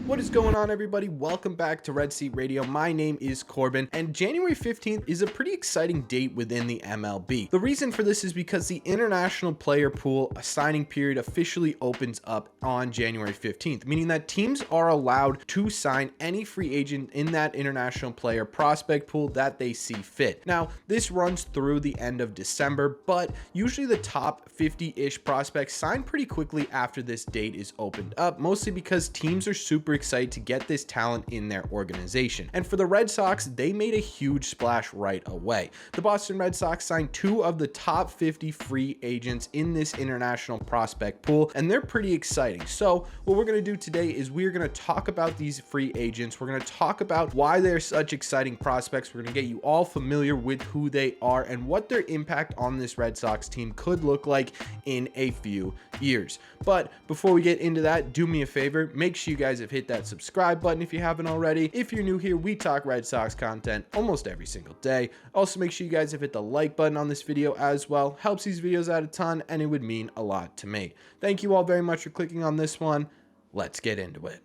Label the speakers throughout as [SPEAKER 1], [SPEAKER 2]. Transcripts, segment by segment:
[SPEAKER 1] What is going on, everybody? Welcome back to Red Seat Radio. My name is Corbin, and January 15th is a pretty exciting date within the MLB. The reason for this is because the international player pool signing period officially opens up on January 15th, meaning that teams are allowed to sign any free agent in that international player prospect pool that they see fit. Now, this runs through the end of December, but usually the top 50-ish prospects sign pretty quickly after this date is opened up, mostly because teams are super excited to get this talent in their organization. And for the Red Sox, they made a huge splash right away. The Boston Red Sox signed 2 of the top 50 free agents in this international prospect pool, and they're pretty exciting. So what we're going to do today is we're going to talk about these free agents. We're going to talk about why they're such exciting prospects. We're going to get you all familiar with who they are and what their impact on this Red Sox team could look like in a few years. But before we get into that, do me a favor, make sure you guys have hit that subscribe button if you haven't already. If you're new here, we talk Red Sox content almost every single day. Also, make sure you guys have hit the like button on this video as well. Helps these videos out a ton, and it would mean a lot to me. Thank you all very much for clicking on this one. Let's get into it.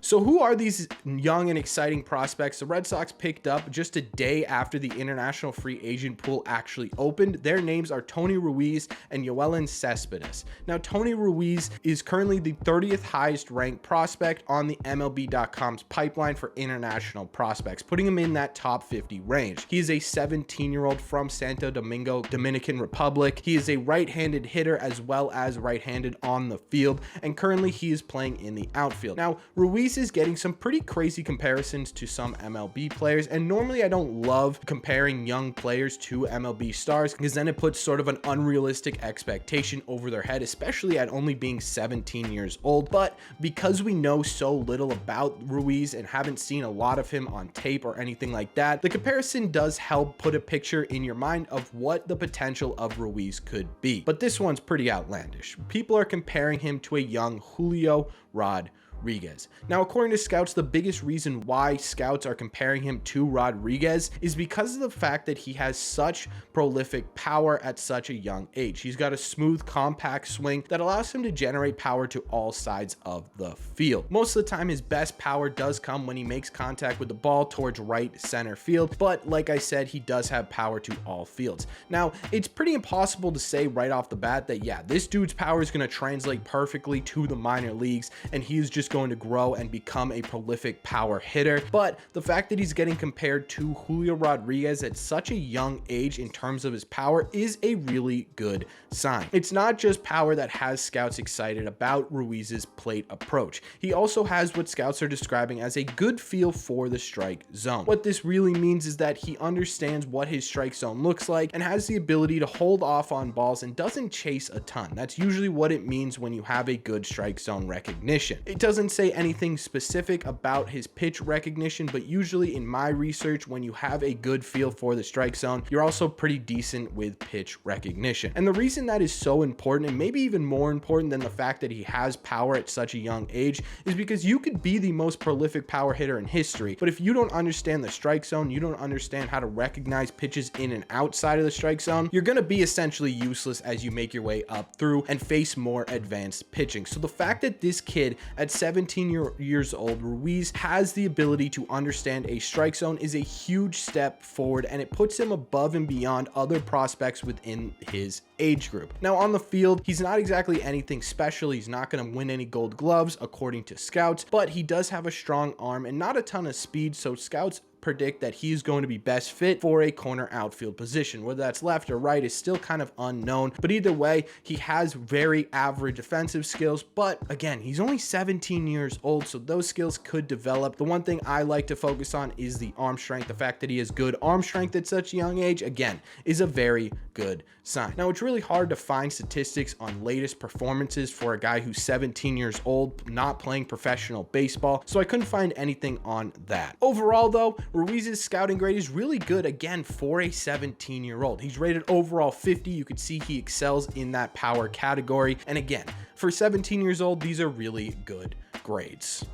[SPEAKER 1] So who are these young and exciting prospects the Red Sox picked up just a day after the international free agent pool actually opened? Their names are Tony Ruiz and Yoeilin Cespedes. Now, Tony Ruiz is currently the 30th highest ranked prospect on the MLB.com's pipeline for international prospects, putting him in that top 50 range. He is a 17-year-old from Santo Domingo, Dominican Republic. He is a right-handed hitter as well as right-handed on the field, and currently he is playing in the outfield. Now, Ruiz is getting some pretty crazy comparisons to some MLB players, and normally I don't love comparing young players to MLB stars because then it puts sort of an unrealistic expectation over their head, especially at only being 17 years old. But because we know so little about Ruiz and haven't seen a lot of him on tape or anything like that, the comparison does help put a picture in your mind of what the potential of Ruiz could be. But this one's pretty outlandish. People are comparing him to a young Julio Rodriguez. Now, according to scouts, the biggest reason why scouts are comparing him to Rodriguez is because of the fact that he has such prolific power at such a young age. He's got a smooth, compact swing that allows him to generate power to all sides of the field. Most of the time, his best power does come when he makes contact with the ball towards right center field, but like I said, he does have power to all fields. Now, it's pretty impossible to say right off the bat that, yeah, this dude's power is going to translate perfectly to the minor leagues, and he is just going to grow and become a prolific power hitter. But the fact that he's getting compared to Julio Rodriguez at such a young age in terms of his power is a really good sign. It's not just power that has scouts excited about Ruiz's plate approach. He also has what scouts are describing as a good feel for the strike zone. What this really means is that he understands what his strike zone looks like and has the ability to hold off on balls and doesn't chase a ton. That's usually what it means when you have a good strike zone recognition. It doesn't say anything specific about his pitch recognition, but usually in my research, when you have a good feel for the strike zone, you're also pretty decent with pitch recognition. And the reason that is so important, and maybe even more important than the fact that he has power at such a young age, is because you could be the most prolific power hitter in history, but if you don't understand the strike zone, you don't understand how to recognize pitches in and outside of the strike zone, you're going to be essentially useless as you make your way up through and face more advanced pitching. So the fact that this kid at 17 years old, Ruiz, has the ability to understand a strike zone is a huge step forward, and it puts him above and beyond other prospects within his age group. Now, on the field, he's not exactly anything special. He's not going to win any gold gloves according to scouts, but he does have a strong arm and not a ton of speed, so scouts predict that he's going to be best fit for a corner outfield position. Whether that's left or right is still kind of unknown, but either way, he has very average defensive skills. But again, he's only 17 years old, so those skills could develop. The one thing I like to focus on is the arm strength. The fact that he has good arm strength at such a young age, again, is a very good sign. Now, it's really hard to find statistics on latest performances for a guy who's 17 years old, not playing professional baseball, so I couldn't find anything on that. Overall, though, Ruiz's scouting grade is really good, again, for a 17-year-old. He's rated overall 50. You could see he excels in that power category. And again, for 17 years old, these are really good grades.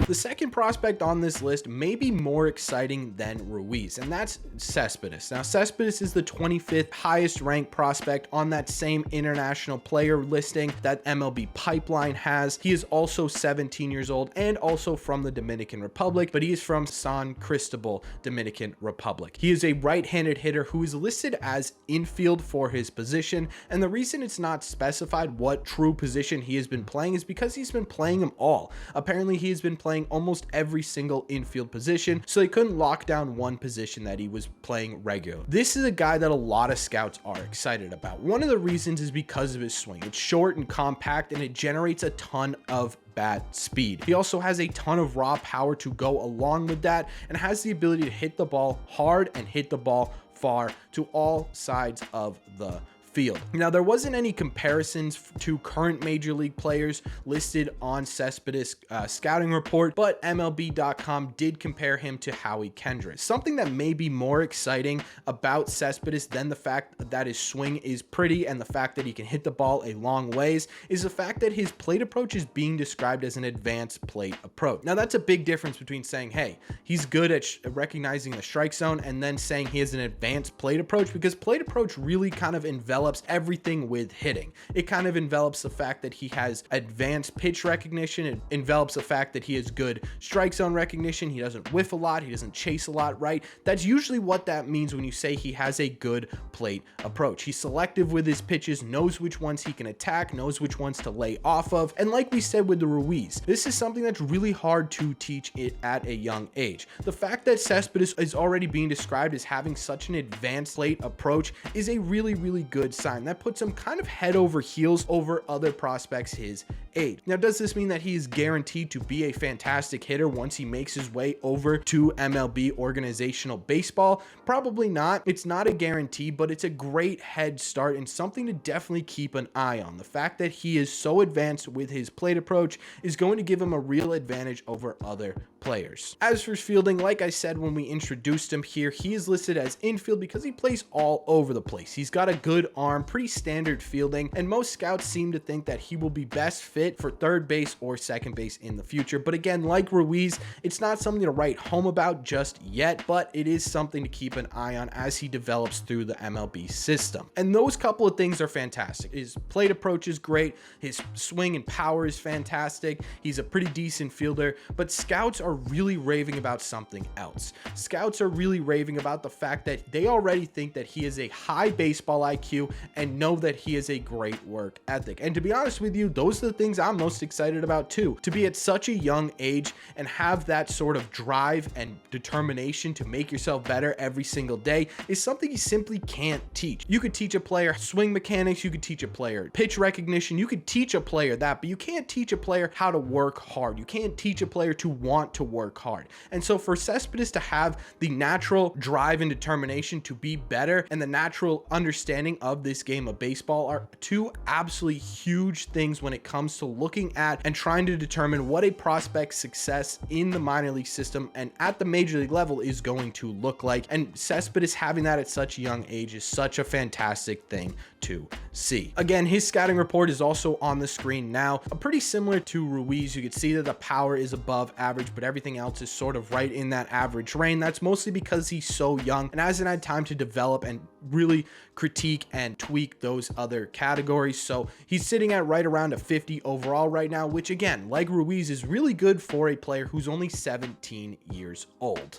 [SPEAKER 1] The second prospect on this list may be more exciting than Ruiz, and that's Cespedes. Now, Cespedes is the 25th highest ranked prospect on that same international player listing that MLB Pipeline has. He is also 17 years old and also from the Dominican Republic, but he is from San Cristobal, Dominican Republic. He is a right-handed hitter who is listed as infield for his position, and the reason it's not specified what true position he has been playing is because he's been playing them all. Apparently, he has been playing almost every single infield position, so they couldn't lock down one position that he was playing regularly. This is a guy that a lot of scouts are excited about. One of the reasons is because of his swing. It's short and compact, and it generates a ton of bat speed. He also has a ton of raw power to go along with that, and has the ability to hit the ball hard and hit the ball far to all sides of the field. Now, there wasn't any comparisons to current major league players listed on Cespedes' scouting report, but MLB.com did compare him to Howie Kendrick. Something that may be more exciting about Cespedes than the fact that his swing is pretty and the fact that he can hit the ball a long ways is the fact that his plate approach is being described as an advanced plate approach. Now, that's a big difference between saying, hey, he's good at recognizing the strike zone, and then saying he has an advanced plate approach, because plate approach really kind of envelops everything with hitting. It kind of envelops the fact that he has advanced pitch recognition. It envelops the fact that he has good strike zone recognition. He doesn't whiff a lot. He doesn't chase a lot, right? That's usually what that means when you say he has a good plate approach. He's selective with his pitches, knows which ones he can attack, knows which ones to lay off of. And like we said with the Ruiz, this is something that's really hard to teach it at a young age. The fact that Cespedes is already being described as having such an advanced plate approach is a really, really good sign. That puts him kind of head over heels over other prospects his age. Now, does this mean that he is guaranteed to be a fantastic hitter once he makes his way over to MLB organizational baseball? Probably not. It's not a guarantee, but it's a great head start and something to definitely keep an eye on. The fact that he is so advanced with his plate approach is going to give him a real advantage over other players. As for his fielding, like I said when we introduced him here, he is listed as infield because he plays all over the place. He's got a good arm, pretty standard fielding, and most scouts seem to think that he will be best fit for third base or second base in the future. But again, like Ruiz, it's not something to write home about just yet, but it is something to keep an eye on as he develops through the MLB system. And those couple of things are fantastic. His plate approach is great. His swing and power is fantastic. He's a pretty decent fielder, but scouts are really raving about something else. Scouts are really raving about the fact that they already think that he is a high baseball IQ and know that he has a great work ethic. And to be honest with you, those are the things I'm most excited about too. To be at such a young age and have that sort of drive and determination to make yourself better every single day is something you simply can't teach. You could teach a player swing mechanics, you could teach a player pitch recognition, you could teach a player that, but you can't teach a player how to work hard. You can't teach a player to want to work hard. And so for Cespedes to have the natural drive and determination to be better and the natural understanding of this game of baseball are two absolutely huge things when it comes to looking at and trying to determine what a prospect's success in the minor league system and at the major league level is going to look like. And Cespedes having that at such a young age is such a fantastic thing to see. Again, his scouting report is also on the screen now. Pretty similar to Ruiz, you can see that the power is above average, but everything else is sort of right in that average range. That's mostly because he's so young and hasn't had time to develop and really critique and tweak those other categories. So he's sitting at right around a 50 overall right now, which again, like Ruiz, is really good for a player who's only 17 years old.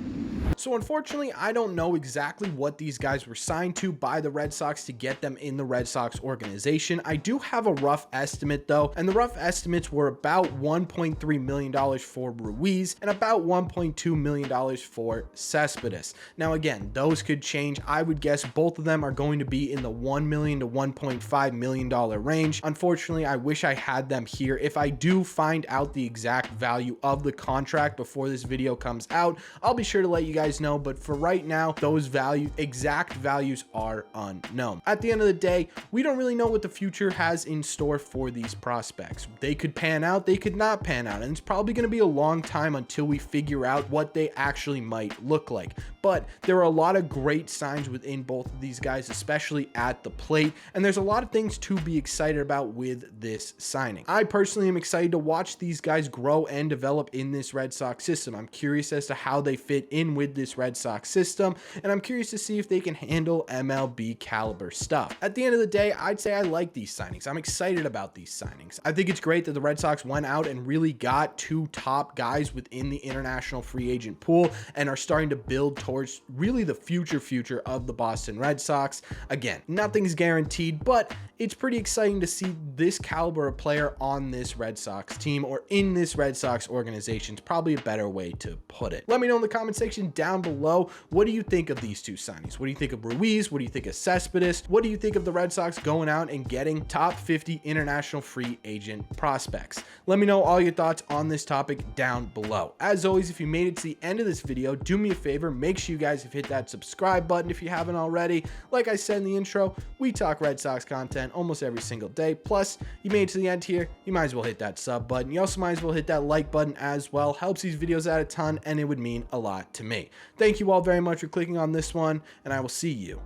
[SPEAKER 1] So unfortunately, I don't know exactly what these guys were signed to by the Red Sox to get them in the Red Sox organization. I do have a rough estimate though, and the rough estimates were about $1.3 million for Ruiz and about $1.2 million for Cespedes. Now again, those could change. I would guess both of them are going to be in the $1 million to $1.5 million range. Unfortunately, I wish I had them here. If I do find out the exact value of the contract before this video comes out, I'll be sure to let you guys know. But for right now, those exact values are unknown. At the end of the day, we don't don't really know what the future has in store for these prospects. They could pan out, they could not pan out, and it's probably going to be a long time until we figure out what they actually might look like. But there are a lot of great signs within both of these guys, especially at the plate, and there's a lot of things to be excited about with this signing. I personally am excited to watch these guys grow and develop in this Red Sox system. I'm curious as to how they fit in with this Red Sox system, and I'm curious to see if they can handle MLB caliber stuff. At the end of the day, I'd say I like these signings. I'm excited about these signings. I think it's great that the Red Sox went out and really got two top guys within the international free agent pool and are starting to build towards really the future of the Boston Red Sox. Again, nothing's guaranteed, but it's pretty exciting to see this caliber of player on this Red Sox team, or in this Red Sox organization. It's probably a better way to put it. Let me know in the comment section down below, what do you think of these two signings? What do you think of Ruiz? What do you think of Cespedes? What do you think of the Red Sox going out and getting top 50 international free agent prospects? Let me know all your thoughts on this topic down below. As always, if you made it to the end of this video, do me a favor, make sure you guys have hit that subscribe button if you haven't already. Like I said in the intro, we talk Red Sox content almost every single day. Plus, you made it to the end here, you might as well hit that sub button. You also might as well hit that like button as well. Helps these videos out a ton, and it would mean a lot to me. Thank you all very much for clicking on this one, and I will see you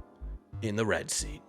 [SPEAKER 1] in the red seat.